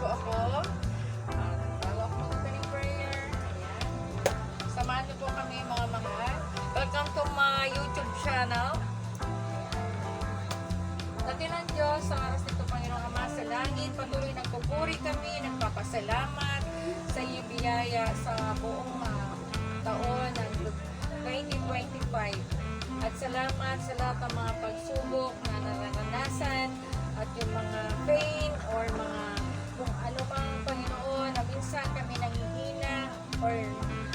po ako. Bago ako mag-opening prayer. Ayan. Samahan niyo po kami mga mahal. Welcome to my YouTube channel. Dati ng Diyos, sa oras nito, Panginoong Ama sa langit, patuloy nagpupuri kami, nagpapasalamat sa iyo biyaya sa buong taon ng 2025. At salamat sa lahat ng mga pagsubok na naranasan at yung mga pain or mga kung ano pang Panginoon na minsan kami nanghihina or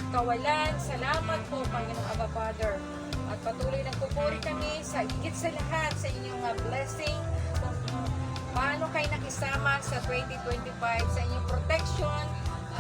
kawalan. Salamat po Panginoong Abba Father. At patuloy nagpupuri kami sa higit sa lahat sa inyong blessing kung paano kayo nakisama sa 2025 sa inyong protection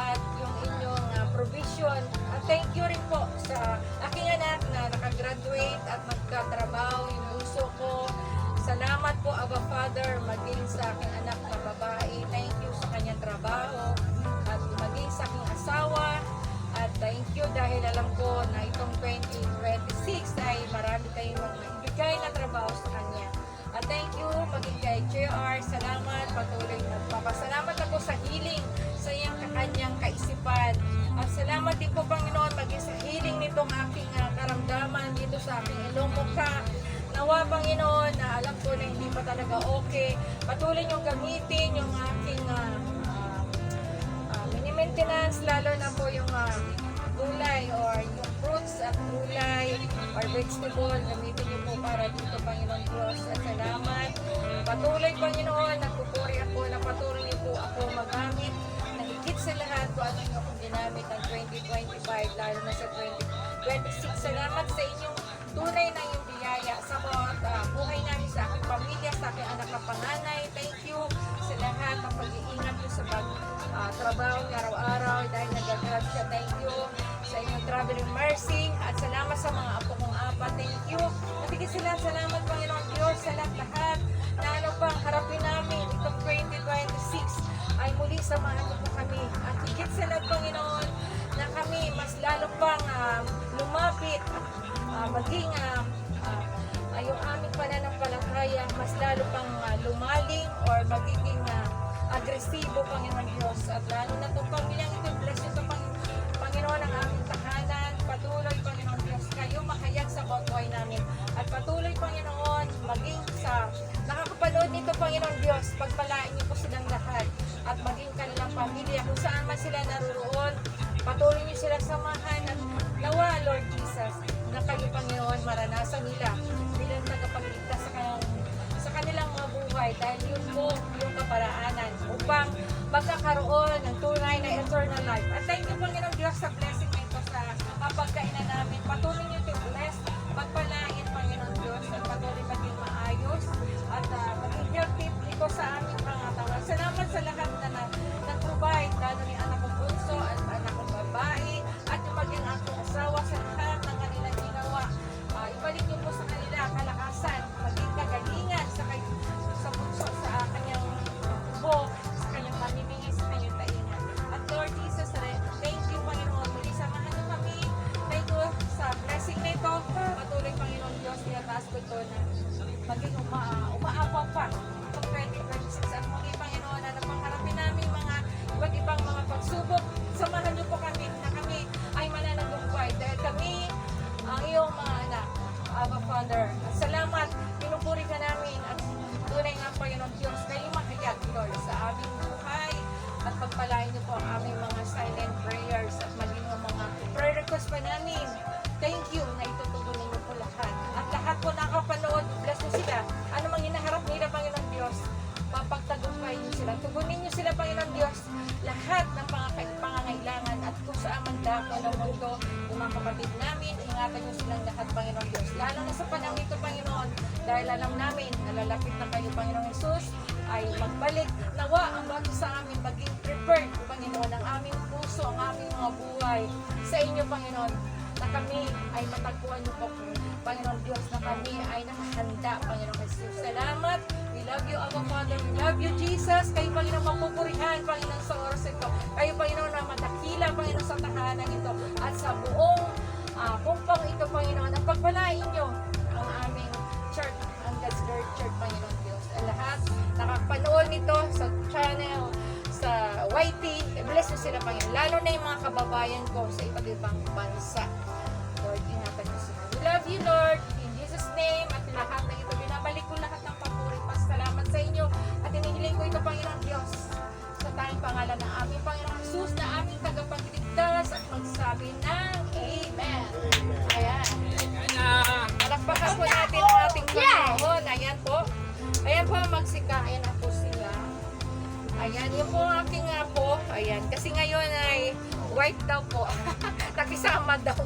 at yung inyong provision. At thank you rin po sa aking anak na nakagraduate at magkatrabaho yung bunso ko. Salamat po Abba Father maging sa aking anak na babae. Thank you sa kanyang trabaho at maging sa aking asawa. At thank you dahil alam ko na itong 2026 ay marami kayong magbigay na trabaho sa kanya. At thank you maging kay JR. Salamat. Patuloy nagpapasalamat ako sa healing sa iyang kanyang kaisipan. At salamat din po Panginoon maging sa healing nitong aking karamdaman dito sa aking ilong mukha. Nawa Panginoon na alam ko na hindi pa talaga okay. Patuloy niyong gamitin yung aking maintenance, lalo na po yung gulay or yung fruits at gulay or vegetable, gamitin niyo po para dito Panginoon Diyos. At salamat. Patuloy Panginoon, nagpupuri ako na patuloy niyo po ako magamit na higit sa lahat kung ano niyo akong ginamit ng 2025, lalo na sa 2026. Salamat sa inyong tunay na yung biyaya sa bawat buhay namin, sa aking pamilya, sa aking anak na panganay. Thank you sa lahat ng pag-iingat niyo sa trabaho niya araw-araw dahil nag-grab siya. Thank you sa inyong traveling mercy at salamat sa mga apo kong apat. Thank you. Matigis sila. Salamat Panginoon Diyos sa lahat na ano pang harapin namin itong 2026 ay muli samahan niyo po kami. At higit sa lahat Panginoon na kami mas lalo pang lumapit maging yung aming pananampalataya mas lalo pang lumaling or magiging agresibo, Panginoon Diyos. At lalo na itong pamilyang ito, bless ito, Panginoon, ang aming tahanan. Patuloy, Panginoon Diyos, kayo makayag sa buhay namin. At patuloy, Panginoon, maging sa nakakapanood nito, Panginoon Diyos, pagpalain niyo po silang lahat. At maging kanilang pamilya, kung saan man sila naruroon, patuloy niyo sila samahan. At nawa, Lord Jesus, na kayo, Panginoon, maranasan nila bilang tagapagligtas sa kanilang mga buhay dahil yun po yung kaparaanan upang magkakaroon ng tunay na eternal life. At thank you Panginoon Diyos sa blessing nito sa pagkainan namin. Patuloy niyo ito bless, pagpalain Panginoon Diyos at patuloy maging maayos at maging healthy ito sa aming pangatawan. Salamat sa lahat na nag-provide, lalo ni anak kong bunso at anak kong babae at yung maging aking asawa sa lahat ng kanilang ginawa. Ibalik niyo po sa kanila kalakasan, maging kagalingan sa bunso, sa kanyang tubo, sa kanyang mamimingis, sa kanyang taingan. At Lord Jesus, thank you Panginoon. Muli samahan niyo kami. Thank you sa blessing na ito. Patuloy Panginoon Diyos, tinataas ko ito na maging umaapaw pa itong 2026. At muli Panginoon, na napangharapin namin mga iba't ibang mga pagsubok. Samahan niyo po kami na kami ay mananagumpay dahil kami ang iyong mga anak. Abba Father, salamat, pinupuri ka namin at tunay nga Panginoon Diyos, kayo makayag Lord sa aming buhay at pagpalain niyo po ang aming mga silent prayers at maging mga prayer request pa namin. Thank you na itutugunin niyo po lahat. At lahat po nakapanood, bless niyo sila. Ano mang hinaharap nila Panginoon Diyos, mapagtagumpay niyo sila. Tugunin niyo sila Panginoon Diyos, lahat ng pangangailangan at kung saan man dako ng mundo, yung mga kapatid namin, ingatan niyo silang lahat Panginoon Diyos. Lalo na sa panahon ito Panginoon, dahil alam namin, nalalapit na kayo Panginoon Jesus, ay magbalik. Nawa ang bago sa amin, maging prepared Panginoon, ang aming puso, ang aming mga buhay sa inyo Panginoon, na kami ay matagpuan niyo po Panginoon Diyos, na kami ay nakahanda Panginoon Jesus. Salamat. We love you, Abba Father. We love you, Jesus. Kayo, Panginoon, mapupurihan, Panginoon, sa oras ito. Kayo, Panginoon, na matakila, Panginoon, sa tahanan ito. At sa buong kumpang ito, Panginoon, ang pagpalain nyo ang aming church, ang God's Word Church, Panginoon Diyos. At lahat, nakapanood nito sa channel, sa mighty. Bless mo sila, Panginoon. Lalo na yung mga kababayan ko sa iba't ibang bansa. Lord, ingatan mo sila. We love you, Lord. In Jesus' name, at lahat ng ito, binabalik ko lahat ng papuri. Pasalamat sa inyo. At inihiling ko ito, Panginoon Diyos, sa tanging pangalan ng aming Panginoon Jesus na aming tagapagligtas at magsabi ng Amen. Ayan. Palakpakan po natin ang ating Panginoon. Ayan po. Ayan po, magsikain na po sila. Ayan, yun po ang aking apo. Ayan, kasi ngayon ay white daw po. Nakisama daw.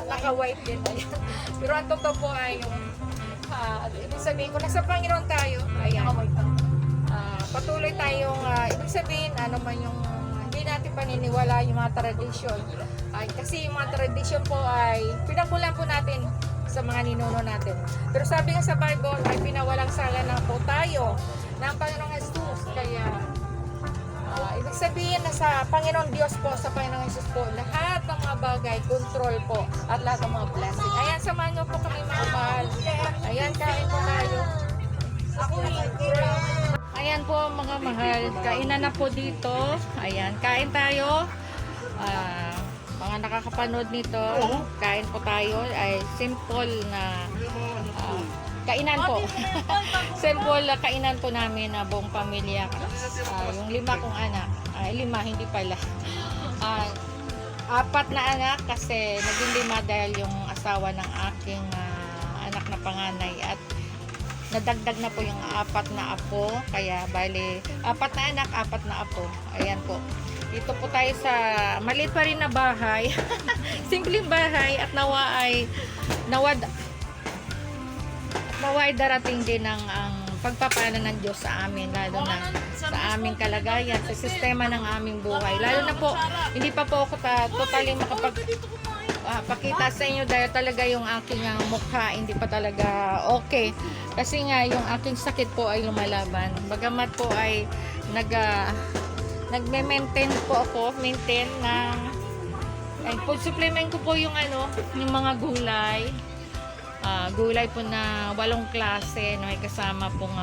Naka-white din. Ayan. Pero ang totoo po ay yung ibig sabihin, kung nasa Panginoon tayo, ayan. Patuloy tayong, ibig sabihin, ano man yung hindi natin paniniwala yung mga tradisyon. Ay, kasi yung mga tradisyon po ay pinagmulan po natin sa mga ninuno natin. Pero sabi nga sa Bible ay pinawalang sala na po tayo ng Panginoong Jesus. Kaya ibig sabihin na sa Panginoon Diyos po, sa Panginoong Jesus po, lahat ng mga bagay, control po, at lahat ng mga blessing. Ayan, samahan nyo po kami mga mahal. Ayan, kain po tayo. Ayan po mga mahal, kainan na po dito. Ayan, kain tayo. Mga nakakapanood nito, kain po tayo. Ay simple na kainan po. Simple na kainan po namin na buong pamilya. Yung 5 kong anak. 5, hindi pala. 4 na anak kasi naging 5 dahil yung asawa ng aking anak na panganay. At nadagdag na po yung 4 na apo. Kaya bali, 4 na anak, 4 na apo. Ayan po. Dito po tayo sa maliit pa rin na bahay. Simpleng bahay at naway darating din ang pagpapala ng Diyos sa amin, lalo na sa aming kalagayan, sa sistema ng aming buhay. Lalo na po, hindi pa po ako totally pakita sa inyo dahil talaga yung aking mukha hindi pa talaga okay. Kasi nga yung aking sakit po ay lumalaban. Bagamat po ay nagme-maintain po ako, maintain ng food supplement ko po yung yung mga gulay. Gulay po na 8 klase, no, may kasama pong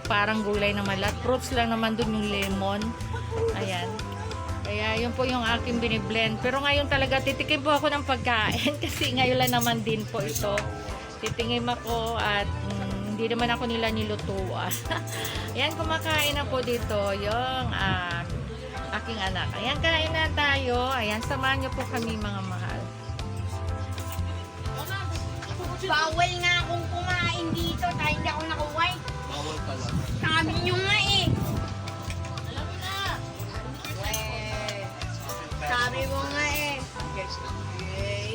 parang gulay na malat. Fruits lang naman dun yung lemon. Ayan. Kaya yun po yung aking biniblend. Pero ngayon talaga titikim po ako ng pagkain kasi ngayon lang naman din po ito. Titingin ako at hindi naman ako nila nilutuan. Ayan, kumakain na po dito yung aking anak. Ayan, kain na tayo. Ayan, samahan niyo po kami mga mahal. Bawal nga akong kumain dito dahil hindi ako naka-white. Bawal pala. Sabi niyo nga eh. Alam mo na! Sabi mo nga eh.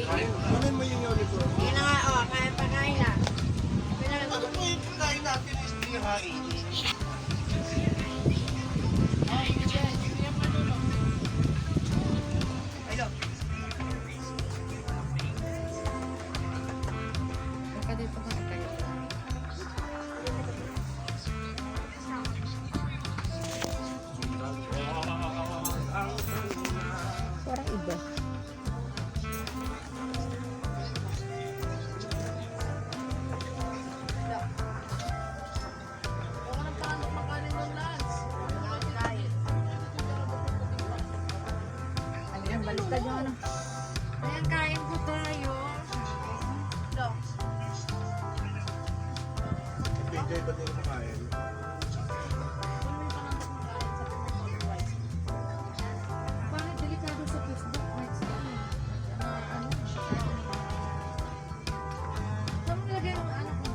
Kunin mo yung uniform. Yun na nga, kaya pa kain na. Ano po yung pagkain natin is bihain? Parang iba. Ayan, baliktad yung ano. Ayan, kain po tayo. Pwede ba tayo kumakain? Bakit delikado sa Facebook? Saan mo nilagay yung ano ko?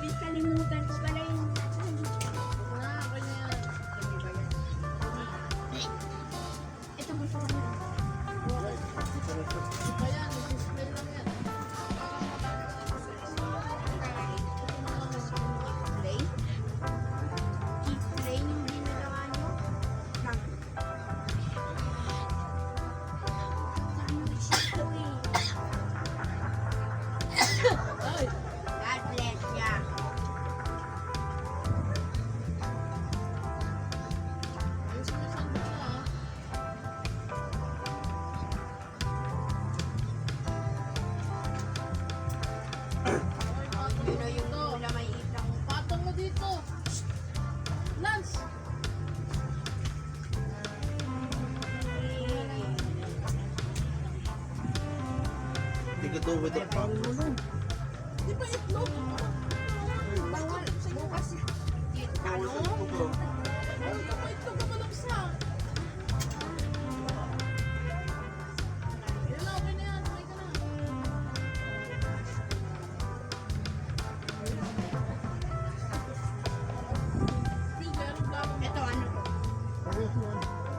Uy, kalimutan ko pala yung... Ito mo sa Play? Play yung ginagawa nyo? Sandwich ito eh. God bless ya. Yun o yung mula may itang. Patong mo dito. Lance. Hindi ka daw with the Di ba itlog? Bawal. Bukas. Ano? Ay, kapag itlog ka malapsa. Yan na, okay na yan. Okay ka na. Pwede, anong plano mo? Ito ano?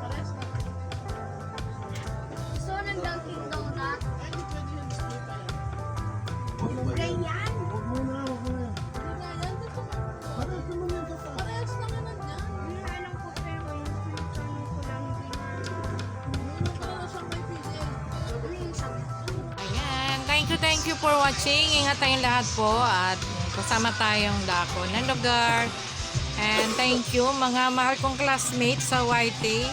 Pares na. Gusto ng Dunkin Donut? Ay, hindi pwede yung display pa yan. Mura yan. Hindi na yan. Dito ka. Parehas lang yan yan. Hindi na alam ko pero yung future ko lang hindi na. Ano ka na siyang may PJ? Ano yung isang Ayan, thank you for watching. Ingat tayong lahat po at kasama tayong dako ng lugar. And thank you mga mahal kong classmates sa YT.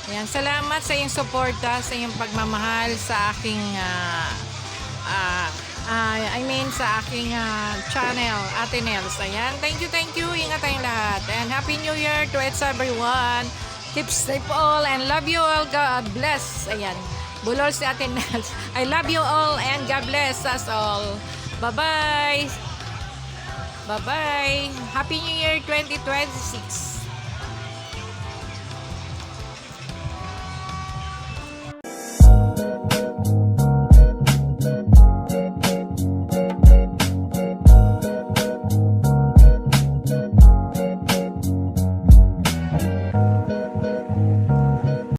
Ayan, salamat sa iyong suporta, sa iyong pagmamahal sa aking sa aking channel, Ate Nels. Ayan, thank you. Ingat tayong lahat. And Happy New Year to everyone. Keep safe all and love you all. God bless. Ayan. Bulol si Ate Nels. I love you all and God bless us all. Bye-bye. Bye-bye. Happy New Year 2026.